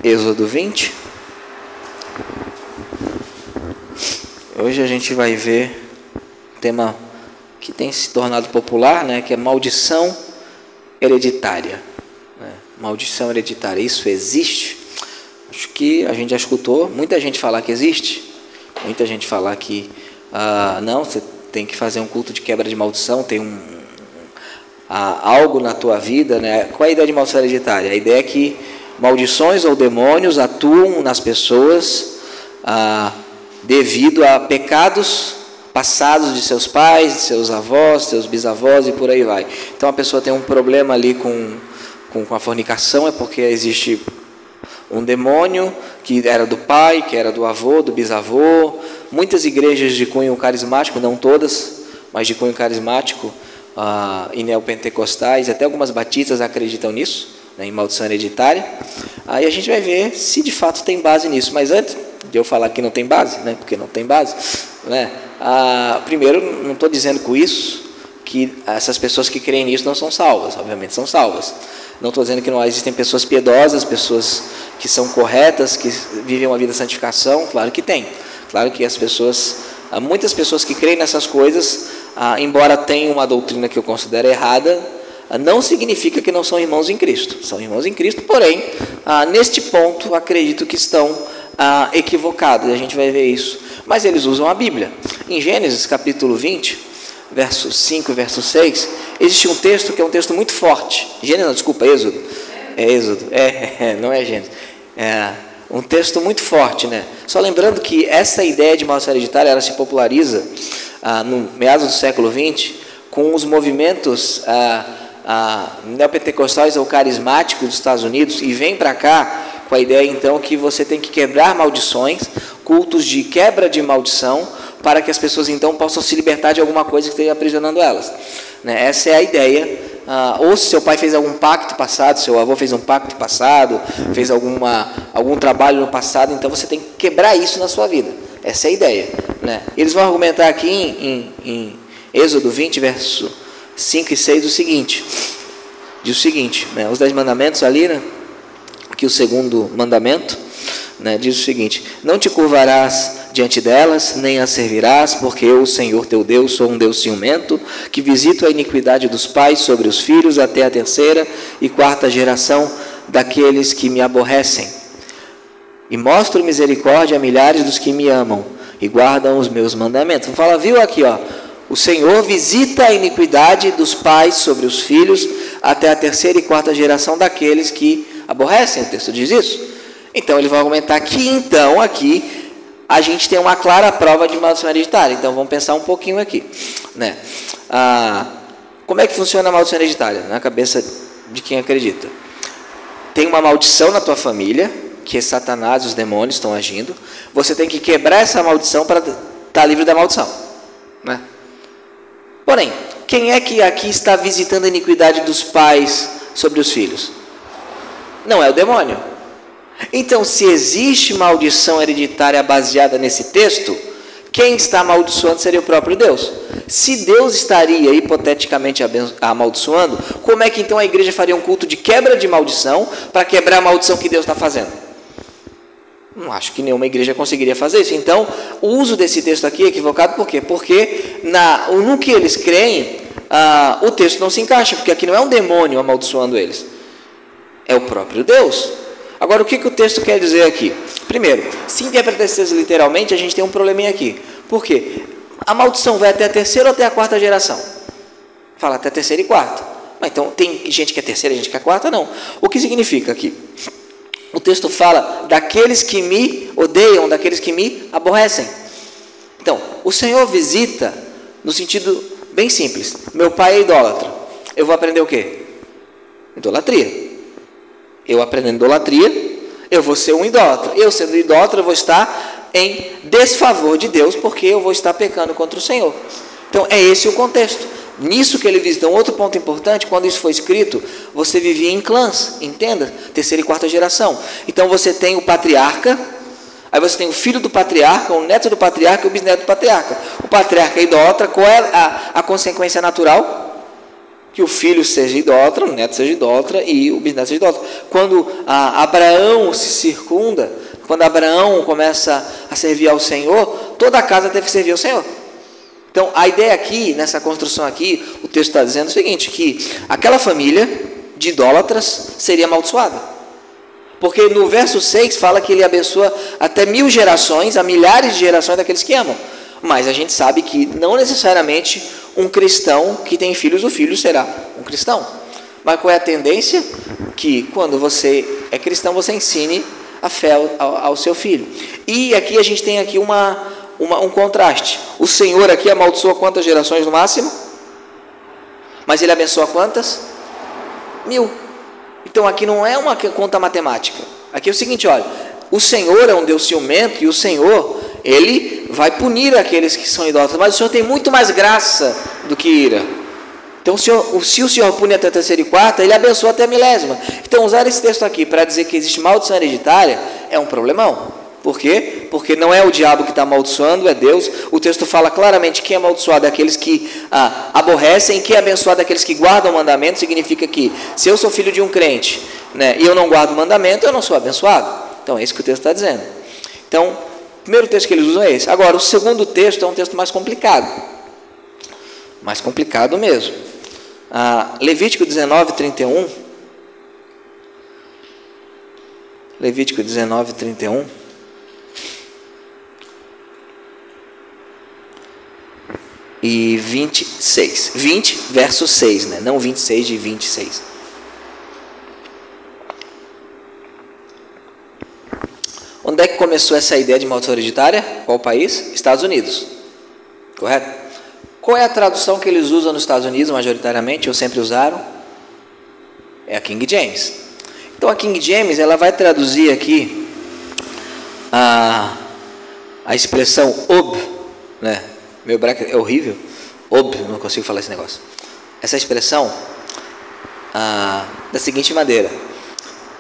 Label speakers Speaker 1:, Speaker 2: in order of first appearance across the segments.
Speaker 1: Êxodo 20. Hoje a gente vai ver um tema que tem se tornado popular, né, que é maldição hereditária. Maldição hereditária, isso existe? Acho que a gente já escutou muita gente falar que existe, muita gente falar que não, você tem que fazer um culto de quebra de maldição, tem algo na tua vida, né? Qual é a ideia de maldição hereditária? A ideia é que maldições ou demônios atuam nas pessoas devido a pecados passados de seus pais, de seus avós, seus bisavós e por aí vai. Então a pessoa tem um problema ali com a fornicação, é porque existe um demônio que era do pai, que era do avô, do bisavô. Muitas igrejas de cunho carismático, não todas, mas de cunho carismático e neopentecostais, até algumas batistas acreditam nisso, né, em maldição hereditária. Aí a gente vai ver se de fato tem base nisso. Mas antes de eu falar que não tem base, né, porque não tem base, né, primeiro, não estou dizendo com isso que essas pessoas que creem nisso não são salvas. Obviamente são salvas. Não estou dizendo que não existem pessoas piedosas, pessoas que são corretas, que vivem uma vida de santificação. Claro que tem. Claro que as pessoas, muitas pessoas que creem nessas coisas, embora tenham uma doutrina que eu considero errada, não significa que não são irmãos em Cristo. São irmãos em Cristo, porém, neste ponto, acredito que estão equivocados. E a gente vai ver isso. Mas eles usam a Bíblia. Em Gênesis, capítulo 20, verso 5 e verso 6, existe um texto que é um texto muito forte. Êxodo. É Êxodo. Não é Gênesis. É um texto muito forte, né? Só lembrando que essa ideia de maldição hereditária, ela se populariza no meados do século XX com os movimentos neopentecostais ou carismáticos dos Estados Unidos, e vem para cá com a ideia então que você tem que quebrar maldições, cultos de quebra de maldição, para que as pessoas então possam se libertar de alguma coisa que esteja aprisionando elas, né? Essa é a ideia. Ou se seu pai fez algum pacto passado, seu avô fez um pacto passado, fez algum trabalho no passado, então você tem que quebrar isso na sua vida. Essa é a ideia, né? Eles vão argumentar aqui em Êxodo 20, verso 5 e 6 diz o seguinte, né? Os 10 mandamentos ali, né? Aqui o segundo mandamento, né, diz o seguinte: não te curvarás diante delas, nem as servirás, porque eu, o Senhor teu Deus, sou um Deus ciumento, que visito a iniquidade dos pais sobre os filhos até a 3ª e 4ª geração daqueles que me aborrecem. E mostro misericórdia a milhares dos que me amam e guardam os meus mandamentos. Fala, viu aqui, ó, o Senhor visita a iniquidade dos pais sobre os filhos até a 3ª e 4ª geração daqueles que aborrecem. O texto diz isso. Então ele vai argumentar que então aqui a gente tem uma clara prova de maldição hereditária. Então vamos pensar um pouquinho aqui, né? Como é que funciona a maldição hereditária na cabeça de quem acredita? Tem uma maldição na tua família, que é Satanás, os demônios estão agindo. Você tem que quebrar essa maldição para estar livre da maldição, né? Porém, quem é que aqui está visitando a iniquidade dos pais sobre os filhos? Não é o demônio. Então, se existe maldição hereditária baseada nesse texto, quem está amaldiçoando seria o próprio Deus. Se Deus estaria hipoteticamente amaldiçoando, como é que então a igreja faria um culto de quebra de maldição para quebrar a maldição que Deus está fazendo? Não acho que nenhuma igreja conseguiria fazer isso. Então, o uso desse texto aqui é equivocado. Por quê? Porque no que eles creem, o texto não se encaixa, porque aqui não é um demônio amaldiçoando eles, é o próprio Deus. Agora, o que o texto quer dizer aqui? Primeiro, se interpretar esse texto literalmente, a gente tem um probleminha aqui. Por quê? A maldição vai até a 3ª ou até a 4ª geração? Fala até a 3ª e 4ª. Mas então, tem gente que é 3ª, gente que é 4ª? Não. O que significa aqui? O texto fala daqueles que me odeiam, daqueles que me aborrecem. Então, o Senhor visita no sentido bem simples. Meu pai é idólatra. Eu vou aprender o quê? Idolatria. Eu aprendendo idolatria, eu vou ser um idólatra. Eu sendo idólatra, eu vou estar em desfavor de Deus, porque eu vou estar pecando contra o Senhor. Então, é esse o contexto. Nisso que ele visita. Um outro ponto importante, quando isso foi escrito, você vivia em clãs, entenda? 3ª e 4ª geração. Então, você tem o patriarca, aí você tem o filho do patriarca, o neto do patriarca e o bisneto do patriarca. O patriarca é idólatra. Qual é a consequência natural? que o filho seja idólatra, o neto seja idólatra e o bisneto seja idólatra. Quando Abraão se circunda, quando Abraão começa a servir ao Senhor, toda a casa teve que servir ao Senhor. Então, a ideia aqui, nessa construção aqui, o texto está dizendo o seguinte, que aquela família de idólatras seria amaldiçoada. Porque no verso 6 fala que ele abençoa até 1000 gerações, a milhares de gerações daqueles que amam. Mas a gente sabe que não necessariamente um cristão que tem filhos, o filho será um cristão. Mas qual é a tendência? Que quando você é cristão, você ensine a fé ao seu filho. E aqui a gente tem aqui um contraste. O Senhor aqui amaldiçoa quantas gerações no máximo? Mas ele abençoa quantas? 1000. Então aqui não é uma conta matemática. Aqui é o seguinte, olha, o Senhor é um Deus ciumento e o Senhor, ele vai punir aqueles que são idólatras, mas o Senhor tem muito mais graça do que ira. Então se o Senhor pune até a terceira e quarta, ele abençoa até a milésima. Então usar esse texto aqui para dizer que existe maldição hereditária é um problemão. Por quê? Porque não é o diabo que está amaldiçoando, é Deus. O texto fala claramente que quem é amaldiçoado é aqueles que aborrecem, quem é abençoado é aqueles que guardam o mandamento. Significa que se eu sou filho de um crente, né, e eu não guardo o mandamento, eu não sou abençoado. Então é isso que o texto está dizendo. Então, o primeiro texto que eles usam é esse. Agora, o segundo texto é um texto mais complicado. Mais complicado mesmo. Levítico 19, 31. Levítico 19, 31. E 26. 20, verso 6, né? Não 26 de 26. Onde é que começou essa ideia de maldição hereditária? Qual país? Estados Unidos. Correto? Qual é a tradução que eles usam nos Estados Unidos, majoritariamente, ou sempre usaram? É a King James. Então, a King James, ela vai traduzir aqui a expressão ob, né? Meu hebraico é horrível. Ob, não consigo falar esse negócio. Essa expressão, da seguinte maneira: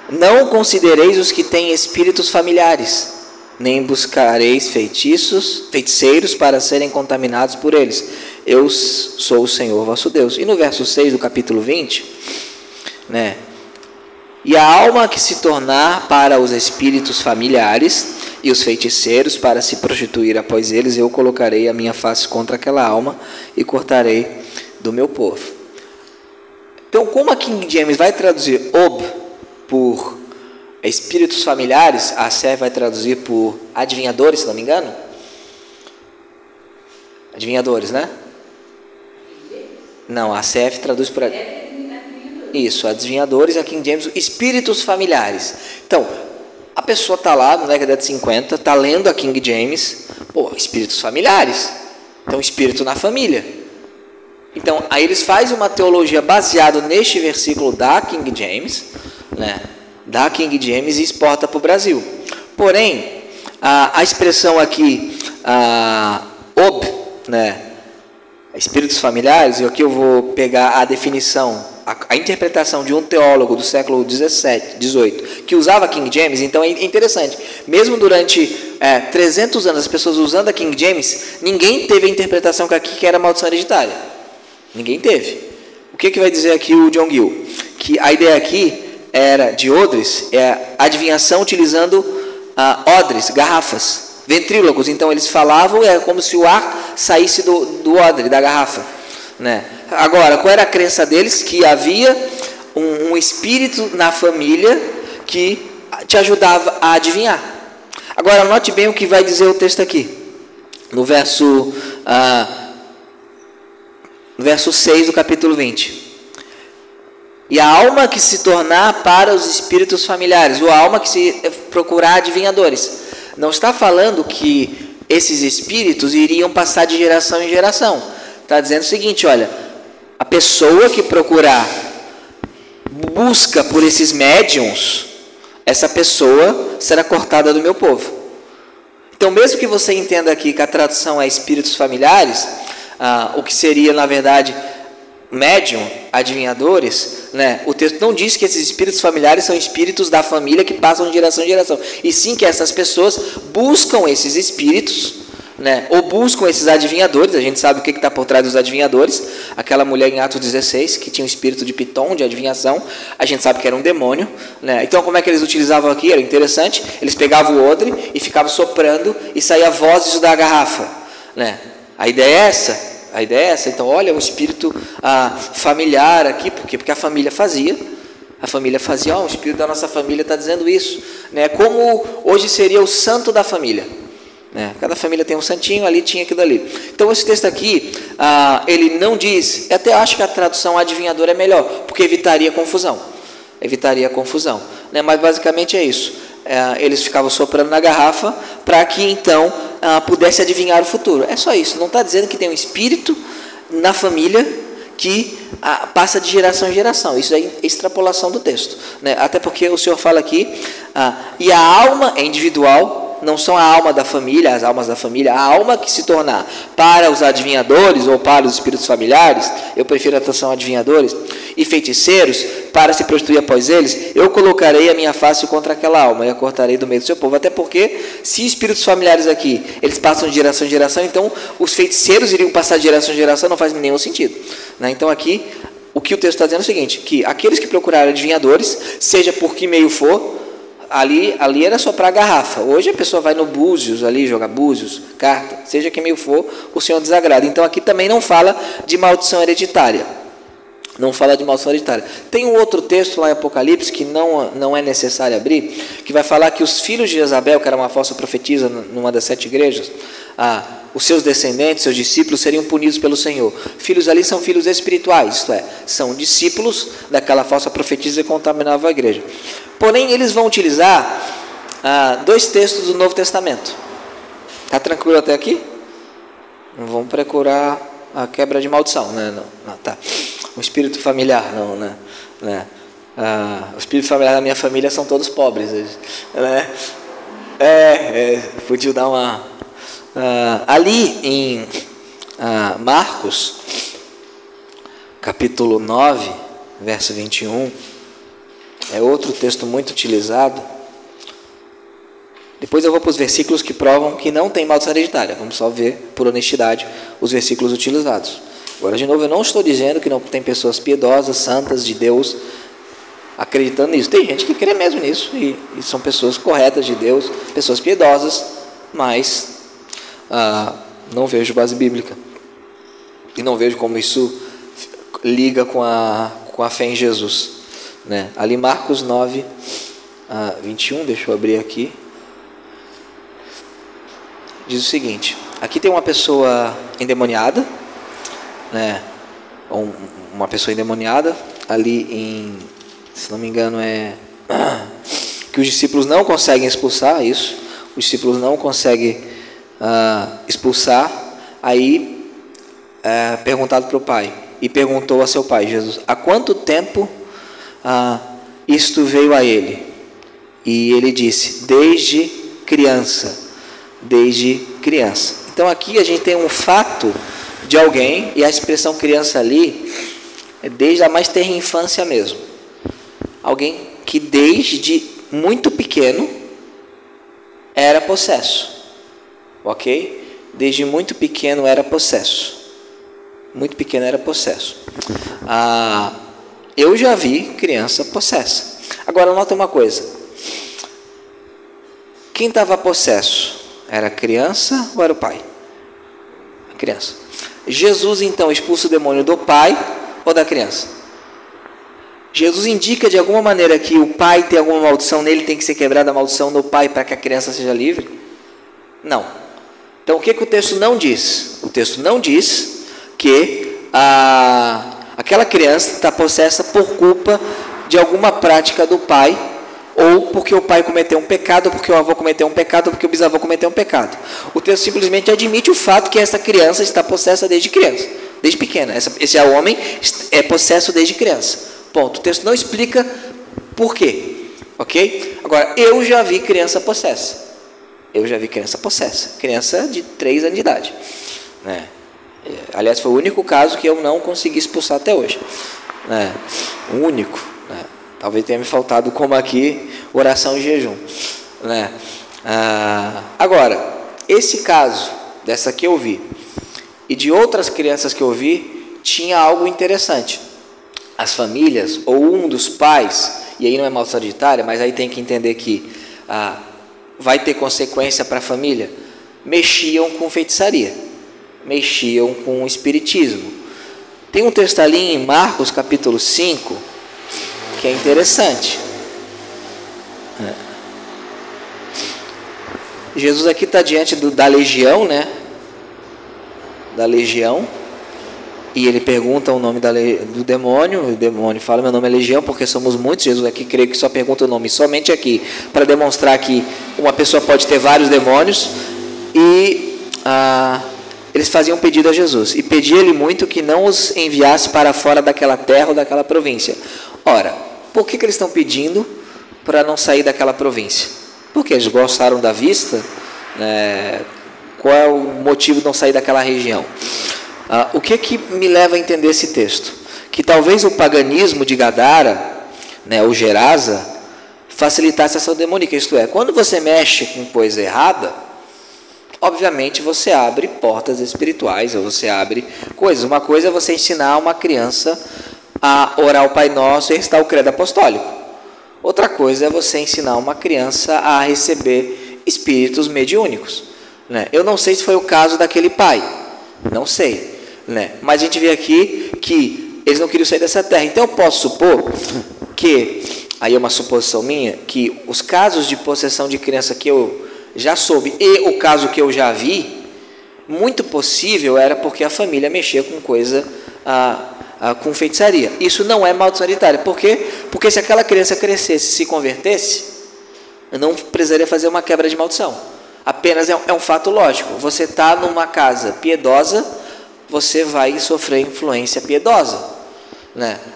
Speaker 1: não considereis os que têm espíritos familiares, nem buscareis feiticeiros para serem contaminados por eles. Eu sou o Senhor vosso Deus. E no verso 6 do capítulo 20, né? E a alma que se tornar para os espíritos familiares e os feiticeiros para se prostituir após eles, eu colocarei a minha face contra aquela alma e cortarei do meu povo. Então, como a King James vai traduzir ob por espíritos familiares, a CEF vai traduzir por adivinhadores, se não me engano. Adivinhadores, né? Não, a CEF traduz por isso, adivinhadores, a King James, espíritos familiares. Então, a pessoa está lá na década de 50, está lendo a King James, espíritos familiares. Então, espírito na família. Então, aí eles fazem uma teologia baseada neste versículo da King James, né? Da King James, e exporta para o Brasil. Porém, a expressão aqui, ob, né? Espíritos familiares, e aqui eu vou pegar a definição, a interpretação de um teólogo do século 18, que usava King James. Então é interessante, mesmo durante 300 anos as pessoas usando a King James, ninguém teve a interpretação que era maldição hereditária. Ninguém teve. O que vai dizer aqui o John Gill? Que a ideia aqui era de odres, adivinhação utilizando odres, garrafas, ventrílocos. Então eles falavam, era como se o ar saísse do odre, da garrafa, né? Agora, qual era a crença deles? Que havia um espírito na família que te ajudava a adivinhar. Agora, note bem o que vai dizer o texto aqui, no verso 6 do capítulo 20. E a alma que se tornar para os espíritos familiares, ou a alma que se procurar adivinhadores. Não está falando que esses espíritos iriam passar de geração em geração. Está dizendo o seguinte, olha, a pessoa que procurar, busca por esses médiums, essa pessoa será cortada do meu povo. Então, mesmo que você entenda aqui que a tradução é espíritos familiares, o que seria, na verdade, médium, adivinhadores, né? O texto não diz que esses espíritos familiares são espíritos da família que passam de geração em geração, e sim que essas pessoas buscam esses espíritos, né? Ou buscam esses adivinhadores. A gente sabe o que está por trás dos adivinhadores, aquela mulher em Atos 16, que tinha um espírito de Piton, de adivinhação, a gente sabe que era um demônio, né? Então como é que eles utilizavam aqui? Era interessante, eles pegavam o odre e ficavam soprando e saía vozes da garrafa, né? A ideia é essa, então olha, um espírito familiar aqui, porque a família fazia, o espírito da nossa família está dizendo isso, né? Como hoje seria o santo da família, né? Cada família tem um santinho, ali tinha aquilo ali. Então esse texto aqui, ele não diz, eu até acho que a tradução adivinhador é melhor, porque evitaria confusão, né? Mas basicamente é isso, eles ficavam soprando na garrafa, para que então pudesse adivinhar o futuro, é só isso, não está dizendo que tem um espírito na família, que passa de geração em geração, isso é extrapolação do texto, né? Até porque o Senhor fala aqui, e a alma é individual, não são a alma da família, as almas da família, a alma que se tornar para os adivinhadores ou para os espíritos familiares, eu prefiro a tradução adivinhadores, e feiticeiros, para se prostituir após eles, eu colocarei a minha face contra aquela alma e a cortarei do meio do seu povo. Até porque, se espíritos familiares aqui, eles passam de geração em geração, então os feiticeiros iriam passar de geração em geração, não faz nenhum sentido, né? Então aqui, o que o texto está dizendo é o seguinte, que aqueles que procurarem adivinhadores, seja por que meio for, ali era só para a garrafa, hoje a pessoa vai no búzios, ali joga búzios, carta, seja que meio for, o Senhor desagrada. Então aqui também não fala de maldição hereditária, tem um outro texto lá em Apocalipse, que não é necessário abrir, que vai falar que os filhos de Jezabel, que era uma falsa profetisa numa das 7 igrejas, os seus descendentes, seus discípulos seriam punidos pelo Senhor. Filhos ali são filhos espirituais, isto é, são discípulos daquela falsa profetisa que contaminava a igreja. Porém, eles vão utilizar 2 textos do Novo Testamento. Está tranquilo até aqui? Não vão procurar a quebra de maldição, né? Não, tá. O espírito familiar, não, né? O espírito familiar da minha família são todos pobres, né? Podia dar uma... ali em Marcos, capítulo 9, verso 21, é outro texto muito utilizado. Depois eu vou para os versículos que provam que não tem maldição hereditária. Vamos só ver, por honestidade, os versículos utilizados. Agora, de novo, eu não estou dizendo que não tem pessoas piedosas, santas de Deus, acreditando nisso. Tem gente que crê mesmo nisso, e são pessoas corretas de Deus, pessoas piedosas, mas não vejo base bíblica. E não vejo como isso liga com a fé em Jesus, né? Ali Marcos 9, 21, deixa eu abrir aqui. Diz o seguinte, aqui tem uma pessoa endemoniada, né? Uma pessoa endemoniada, ali se não me engano que os discípulos não conseguem expulsar isso, os discípulos não conseguem expulsar, aí perguntado para o pai, e perguntou a seu pai, Jesus, há quanto tempo isto veio a ele? E ele disse, desde criança. Então aqui a gente tem um fato de alguém, e a expressão criança ali é desde a mais tenra infância mesmo, alguém que desde muito pequeno era possesso, ok? Desde muito pequeno era possesso, eu já vi criança possessa. Agora nota uma coisa, quem estava possesso? Era a criança ou era o pai? A criança. Jesus então expulsa o demônio do pai ou da criança? Jesus indica de alguma maneira que o pai tem alguma maldição nele, tem que ser quebrada a maldição do pai para que a criança seja livre? Não. Então o que o texto não diz? O texto não diz que aquela criança está possessa por culpa de alguma prática do pai, ou porque o pai cometeu um pecado, ou porque o avô cometeu um pecado, ou porque o bisavô cometeu um pecado. O texto simplesmente admite o fato que essa criança está possessa desde criança, desde pequena. Esse homem é possesso desde criança. Ponto. O texto não explica por quê. Ok? Agora, eu já vi criança possessa. Criança de 3 anos de idade. Né? Aliás, foi o único caso que eu não consegui expulsar até hoje. Né? O único. Né? Talvez tenha me faltado, como aqui, oração e jejum. Né? Agora, esse caso, dessa que eu vi, e de outras crianças que eu vi, tinha algo interessante. As famílias, ou um dos pais, e aí não é maldição hereditária, mas aí tem que entender que vai ter consequência para a família, mexiam com feitiçaria, mexiam com o espiritismo. Tem um texto ali em Marcos capítulo 5, que é interessante. Jesus aqui está diante da legião, né? Da legião. E ele pergunta o nome do demônio. O demônio fala: meu nome é legião, porque somos muitos. Jesus aqui creio que só pergunta o nome somente aqui, para demonstrar que uma pessoa pode ter vários demônios. E eles faziam um pedido a Jesus. E pedia-lhe muito que não os enviasse para fora daquela terra ou daquela província. Ora, por que eles estão pedindo para não sair daquela província? Porque eles gostaram da vista? Qual é o motivo de não sair daquela região? O que me leva a entender esse texto? Que talvez o paganismo de Gadara, o Gerasa, facilitasse a ação demoníaca. Isto é, quando você mexe com coisa errada, obviamente você abre portas espirituais, ou você abre coisas. Uma coisa é você ensinar uma criança a orar o Pai Nosso e recitar o credo apostólico. Outra coisa é você ensinar uma criança a receber espíritos mediúnicos. Eu não sei se foi o caso daquele pai, não sei, mas a gente vê aqui que eles não queriam sair dessa terra. Então eu posso supor que, aí é uma suposição minha, que os casos de possessão de criança que eu já soube e o caso que eu já vi, muito possível era porque a família mexia com coisa, com feitiçaria. Isso não é maldição hereditária. Por quê? Porque se aquela criança crescesse, se convertesse, eu não precisaria fazer uma quebra de maldição. Apenas é um fato lógico. Você está numa casa piedosa, você vai sofrer influência piedosa.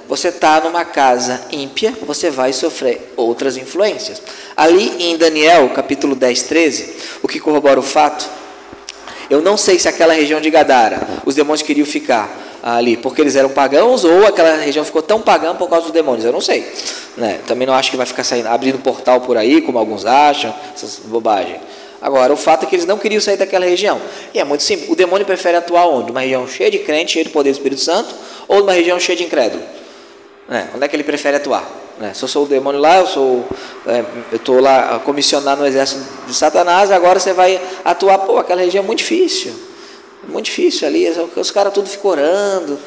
Speaker 1: Você está numa casa ímpia, você vai sofrer outras influências. Ali em Daniel, capítulo 10, 13, o que corrobora o fato, eu não sei se aquela região de Gadara, os demônios queriam ficar ali porque eles eram pagãos, ou aquela região ficou tão pagã por causa dos demônios, eu não sei. Também não acho que vai ficar abrindo portal por aí, como alguns acham, essas bobagens. Agora, o fato é que eles não queriam sair daquela região. E é muito simples. O demônio prefere atuar onde? Uma região cheia de crente, cheia do poder do Espírito Santo, ou numa região cheia de incrédulo? Onde é que ele prefere atuar? Se eu sou o demônio lá, eu estou lá comissionado no exército de Satanás, agora você vai atuar. Aquela região é muito difícil. Muito difícil ali, os caras tudo ficam orando.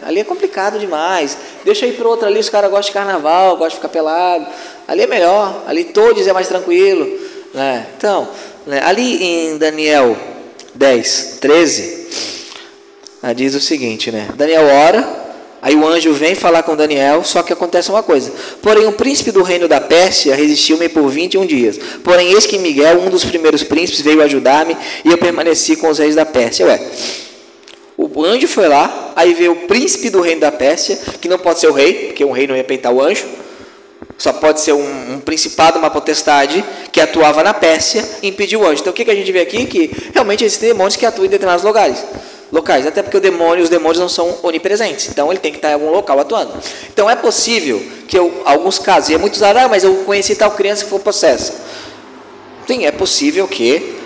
Speaker 1: Ali é complicado demais. Deixa eu ir para outra ali, os caras gostam de carnaval, gostam de ficar pelado. Ali é melhor, ali todos é mais tranquilo. Então, ali em Daniel 10, 13, diz o seguinte, Daniel ora, aí o anjo vem falar com Daniel, só que acontece uma coisa: porém o príncipe do reino da Pérsia resistiu-me por 21 dias, porém eis que Miguel, um dos primeiros príncipes, veio ajudar-me, e eu permaneci com os reis da Pérsia. O anjo foi lá, aí veio o príncipe do reino da Pérsia, que não pode ser o rei, porque um rei não ia peitar o anjo, só pode ser um principado, uma potestade que atuava na Pérsia e impediu o anjo. Então o que a gente vê aqui? Que realmente existem demônios que atuam em determinados locais, até porque os demônios não são onipresentes, então ele tem que estar em algum local atuando. Então é possível que alguns casos, e é muito usado, mas eu conheci tal criança que foi possessa. Sim, é possível que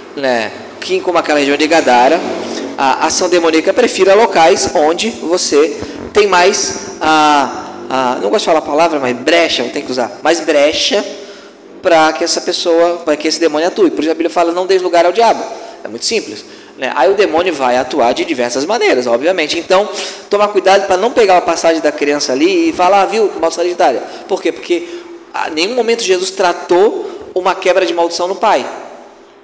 Speaker 1: como aquela região de Gadara, a ação demoníaca prefira locais onde você tem mais não gosto de falar a palavra, mas brecha, tem que usar, mais brecha para que essa pessoa, para que esse demônio atue. Por isso a Bíblia fala: não dês lugar ao diabo. É muito simples. Aí o demônio vai atuar de diversas maneiras, obviamente. Então, tomar cuidado para não pegar a passagem da criança ali e falar: viu, maldição hereditária. Por quê? Porque em nenhum momento Jesus tratou uma quebra de maldição no pai.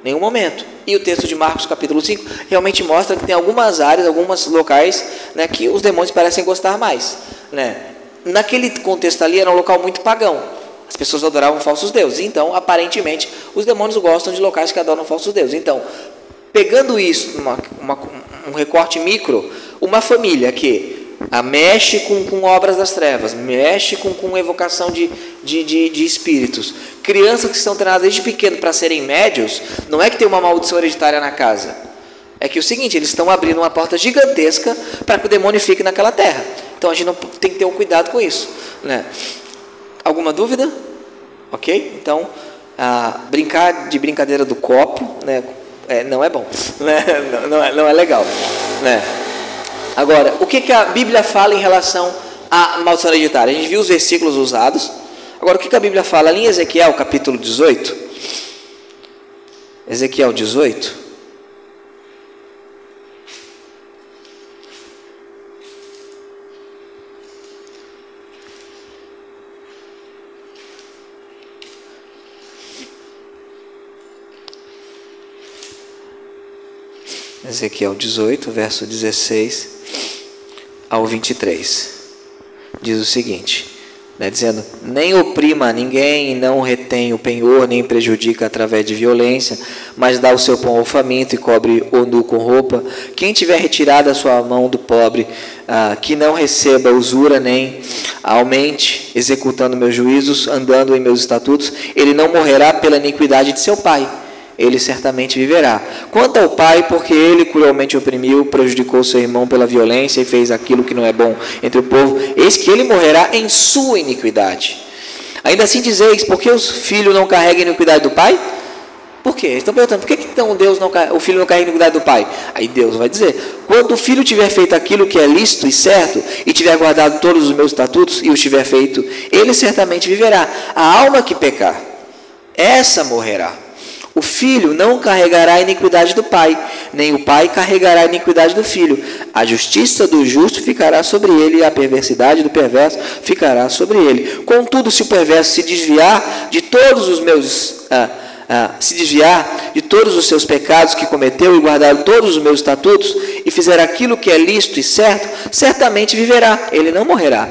Speaker 1: Nenhum momento. E o texto de Marcos capítulo 5 realmente mostra que tem algumas áreas, alguns locais, que os demônios parecem gostar mais. Naquele contexto ali era um local muito pagão. As pessoas adoravam falsos deuses. Então, aparentemente, os demônios gostam de locais que adoram falsos deuses. Então, pegando isso, um recorte micro, uma família que mexe com obras das trevas, mexe com evocação de espíritos, crianças que estão treinadas desde pequeno para serem médios, não é que tem uma maldição hereditária na casa. É que é o seguinte: eles estão abrindo uma porta gigantesca para que o demônio fique naquela terra. Então a gente não tem que ter um cuidado com isso. Alguma dúvida? Ok? Então, brincar de brincadeira do copo, não é bom, não é legal. Agora, o que a Bíblia fala em relação à maldição hereditária? A gente viu os versículos usados. Agora, o que a Bíblia fala ali em Ezequiel, capítulo 18? Ezequiel 18. Ezequiel 18, verso 16 ao 23, diz o seguinte, dizendo: nem oprima ninguém, não retém o penhor, nem prejudica através de violência, mas dá o seu pão ao faminto e cobre o nu com roupa. Quem tiver retirado a sua mão do pobre, que não receba usura, nem aumente, executando meus juízos, andando em meus estatutos, ele não morrerá pela iniquidade de seu pai, ele certamente viverá. Quanto ao pai, porque ele cruelmente oprimiu, prejudicou seu irmão pela violência e fez aquilo que não é bom entre o povo, eis que ele morrerá em sua iniquidade. Ainda assim dizeis, por que o filho não carrega a iniquidade do pai? Por quê? Estão perguntando, por que então o filho não carrega a iniquidade do pai? Aí Deus vai dizer: quando o filho tiver feito aquilo que é lícito e certo, e tiver guardado todos os meus estatutos, e os tiver feito, ele certamente viverá. A alma que pecar, essa morrerá. O filho não carregará a iniquidade do pai, nem o pai carregará a iniquidade do filho. A justiça do justo ficará sobre ele, e a perversidade do perverso ficará sobre ele. Contudo, se o perverso se desviar de todos os seus pecados que cometeu e guardar todos os meus estatutos, e fizer aquilo que é lícito e certo, certamente viverá, ele não morrerá.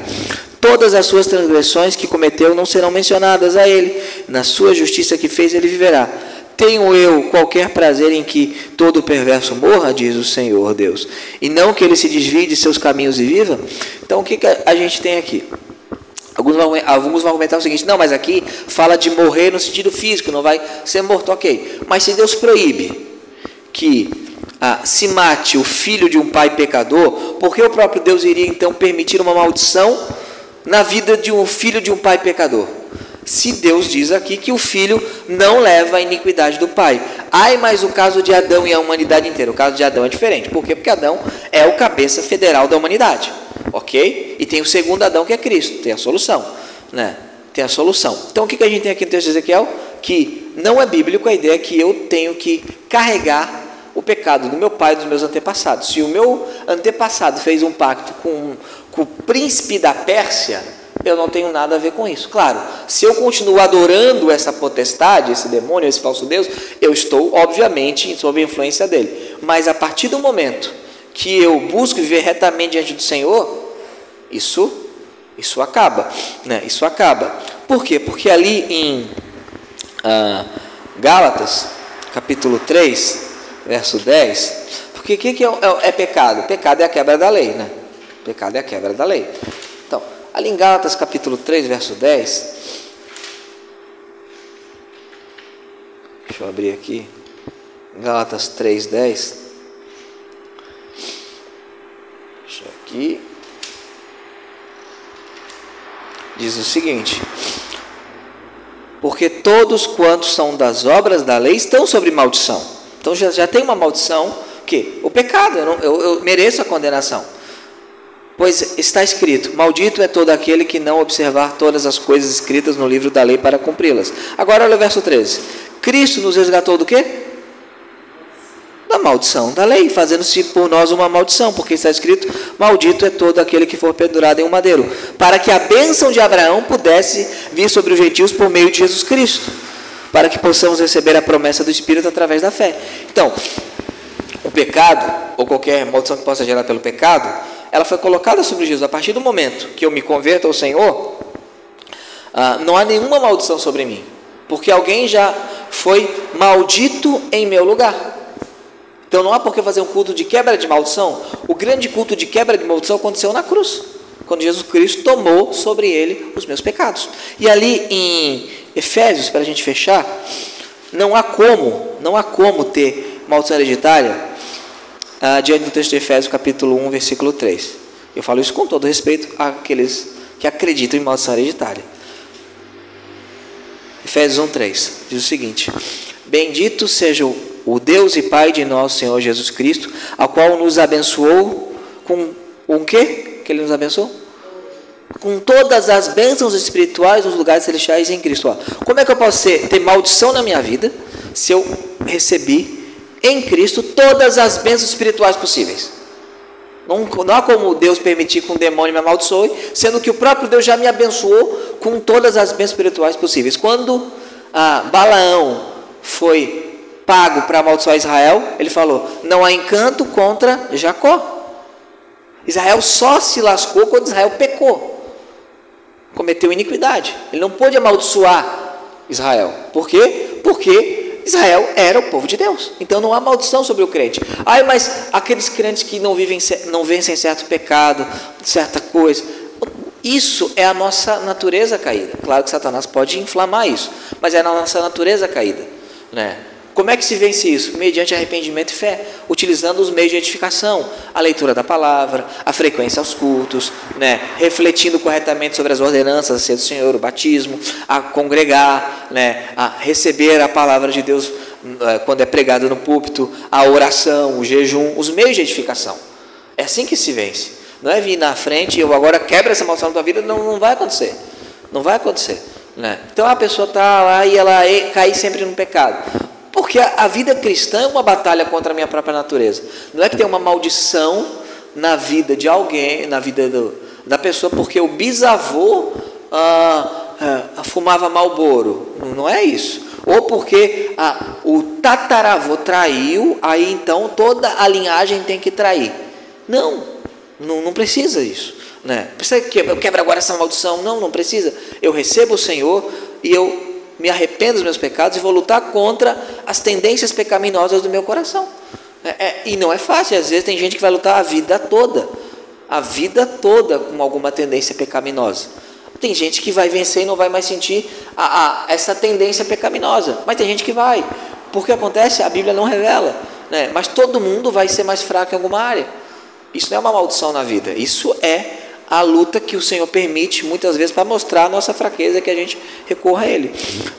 Speaker 1: Todas as suas transgressões que cometeu não serão mencionadas a ele. Na sua justiça que fez, ele viverá. Tenho eu qualquer prazer em que todo perverso morra, diz o Senhor Deus, e não que ele se desvie de seus caminhos e viva? Então, o que a gente tem aqui? Alguns vão argumentar o seguinte: não, mas aqui fala de morrer no sentido físico, não vai ser morto, ok. Mas se Deus proíbe que se mate o filho de um pai pecador, por que o próprio Deus iria então permitir uma maldição na vida de um filho de um pai pecador? Se Deus diz aqui que o filho não leva a iniquidade do pai. Mas o caso de Adão e a humanidade inteira. O caso de Adão é diferente. Por quê? Porque Adão é o cabeça federal da humanidade. Ok? E tem o segundo Adão, que é Cristo. Tem a solução. Né? Tem a solução. Então, o que a gente tem aqui no texto de Ezequiel? Que não é bíblico a ideia que eu tenho que carregar o pecado do meu pai e dos meus antepassados. Se o meu antepassado fez um pacto com o príncipe da Pérsia, eu não tenho nada a ver com isso. Claro, se eu continuo adorando essa potestade, esse demônio, esse falso Deus, eu estou, obviamente, sob a influência dele. Mas a partir do momento que eu busco viver retamente diante do Senhor, isso acaba. Né? Isso acaba. Por quê? Porque ali em Gálatas, capítulo 3, verso 10, porque o que é pecado? Pecado é a quebra da lei. Né? Pecado é a quebra da lei. Então, ali em Gálatas capítulo 3, verso 10, deixa eu abrir aqui, Gálatas 3, 10, deixa eu aqui, diz o seguinte: porque todos quantos são das obras da lei estão sob maldição. Então já tem uma maldição, que o pecado, eu mereço a condenação. Pois está escrito: maldito é todo aquele que não observar todas as coisas escritas no livro da lei para cumpri-las. Agora olha o verso 13. Cristo nos resgatou do quê? Da maldição da lei, fazendo-se por nós uma maldição, porque está escrito: maldito é todo aquele que for pendurado em um madeiro, para que a bênção de Abraão pudesse vir sobre os gentios por meio de Jesus Cristo, para que possamos receber a promessa do Espírito através da fé. Então, o pecado, ou qualquer maldição que possa gerar pelo pecado, ela foi colocada sobre Jesus. A partir do momento que eu me converto ao Senhor, não há nenhuma maldição sobre mim, porque alguém já foi maldito em meu lugar. Então não há por que fazer um culto de quebra de maldição. O grande culto de quebra de maldição aconteceu na cruz, quando Jesus Cristo tomou sobre ele os meus pecados. E ali em Efésios, para a gente fechar, não há como ter maldição hereditária diante do texto de Efésios capítulo 1, versículo 3. Eu falo isso com todo respeito àqueles que acreditam em maldição hereditária. Efésios 1, 3 diz o seguinte: bendito seja o Deus e Pai de nosso Senhor Jesus Cristo, ao qual nos abençoou com o quê que Ele nos abençoou? Com todas as bênçãos espirituais nos lugares celestiais em Cristo. Como é que eu posso ter maldição na minha vida se eu recebi em Cristo todas as bênçãos espirituais possíveis? Não há como Deus permitir que um demônio me amaldiçoe, sendo que o próprio Deus já me abençoou com todas as bênçãos espirituais possíveis. Quando Balaão foi pago para amaldiçoar Israel, ele falou: não há encanto contra Jacó. Israel só se lascou quando Israel pecou, cometeu iniquidade. Ele não pôde amaldiçoar Israel. Por quê? Porque Israel era o povo de Deus. Então não há maldição sobre o crente. Mas aqueles crentes que não vencem certo pecado, certa coisa, isso é a nossa natureza caída. Claro que Satanás pode inflamar isso, mas é a nossa natureza caída, né? Como é que se vence isso? Mediante arrependimento e fé, utilizando os meios de edificação, a leitura da palavra, a frequência aos cultos, né? Refletindo corretamente sobre as ordenanças, a ceia do Senhor, o batismo, a congregar, né? A receber a palavra de Deus quando é pregado no púlpito, a oração, o jejum, os meios de edificação. É assim que se vence. Não é vir na frente e eu agora quebro essa maldição da tua vida. Não vai acontecer. Não vai acontecer, né? Então a pessoa está lá e ela cai sempre no pecado. Porque a vida cristã é uma batalha contra a minha própria natureza. Não é que tem uma maldição na vida de alguém, na vida da pessoa, porque o bisavô fumava Marlboro. Não é isso. Ou porque o tataravô traiu, aí então toda a linhagem tem que trair. Não precisa isso, né? Precisa que eu quebre agora essa maldição? Não precisa. Eu recebo o Senhor e eu me arrependo dos meus pecados e vou lutar contra as tendências pecaminosas do meu coração. E não é fácil. Às vezes tem gente que vai lutar a vida toda com alguma tendência pecaminosa. Tem gente que vai vencer e não vai mais sentir essa tendência pecaminosa, mas tem gente que vai. Porque acontece, a Bíblia não revela, né? Mas todo mundo vai ser mais fraco em alguma área. Isso não é uma maldição na vida, isso é a luta que o Senhor permite muitas vezes para mostrar a nossa fraqueza, que a gente recorra a Ele.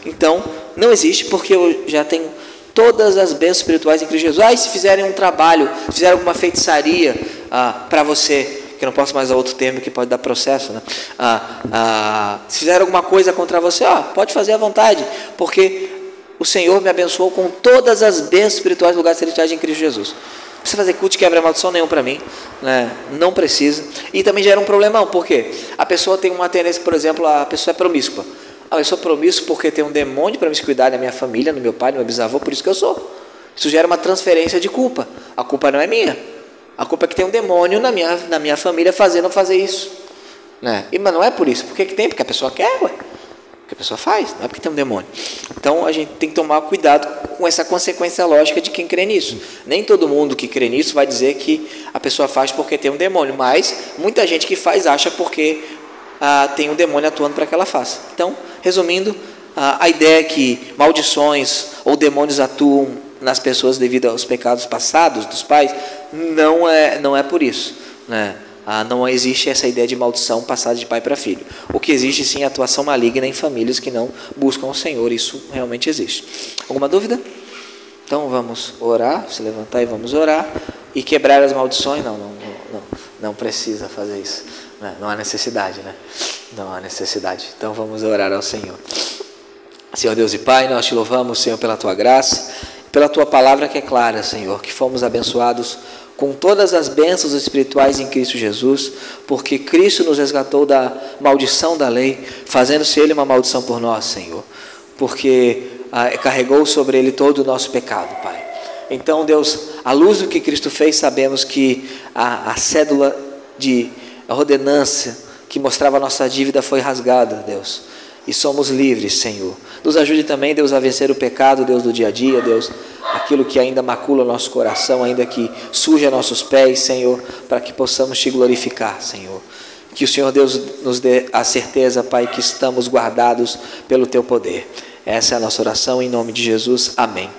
Speaker 1: Então, não existe, porque eu já tenho todas as bênçãos espirituais em Cristo Jesus. E se fizerem um trabalho, se fizerem alguma feitiçaria para você, que eu não posso mais usar outro termo que pode dar processo, né? Se fizeram alguma coisa contra você, pode fazer à vontade, porque o Senhor me abençoou com todas as bênçãos espirituais no lugar celestiais em Cristo Jesus. Não precisa fazer culto de quebra-maldição nenhum para mim, né? Não precisa. E também gera um problemão, porque a pessoa tem uma tendência, por exemplo, a pessoa é promíscua. Eu sou promíscuo porque tem um demônio de promiscuidade na minha família, no meu pai, no meu bisavô, por isso que eu sou. Isso gera uma transferência de culpa. A culpa não é minha. A culpa é que tem um demônio na minha família fazendo fazer isso, né? Mas não é por isso. Por que tem? Porque a pessoa quer, que a pessoa faz, não é porque tem um demônio. Então a gente tem que tomar cuidado com essa consequência lógica de quem crê nisso. Nem todo mundo que crê nisso vai dizer que a pessoa faz porque tem um demônio, mas muita gente que faz acha porque tem um demônio atuando para que ela faça. Então, resumindo, a ideia é que maldições ou demônios atuam nas pessoas devido aos pecados passados dos pais, não é por isso, né? Não existe essa ideia de maldição passada de pai para filho. O que existe sim é atuação maligna em famílias que não buscam o Senhor. Isso realmente existe. Alguma dúvida? Então vamos orar, se levantar e vamos orar. E quebrar as maldições? Não precisa fazer isso. Não há necessidade, né? Não há necessidade. Então vamos orar ao Senhor. Senhor Deus e Pai, nós te louvamos, Senhor, pela tua graça, pela tua palavra que é clara, Senhor, que fomos abençoados com todas as bênçãos espirituais em Cristo Jesus, porque Cristo nos resgatou da maldição da lei, fazendo-se Ele uma maldição por nós, Senhor, porque carregou sobre Ele todo o nosso pecado, Pai. Então, Deus, à luz do que Cristo fez, sabemos que a cédula de ordenança que mostrava a nossa dívida foi rasgada, Deus, e somos livres, Senhor. Nos ajude também, Deus, a vencer o pecado, Deus, do dia a dia, Deus, aquilo que ainda macula o nosso coração, ainda que suja nossos pés, Senhor, para que possamos te glorificar, Senhor. Que o Senhor Deus nos dê a certeza, Pai, que estamos guardados pelo teu poder. Essa é a nossa oração, em nome de Jesus. Amém.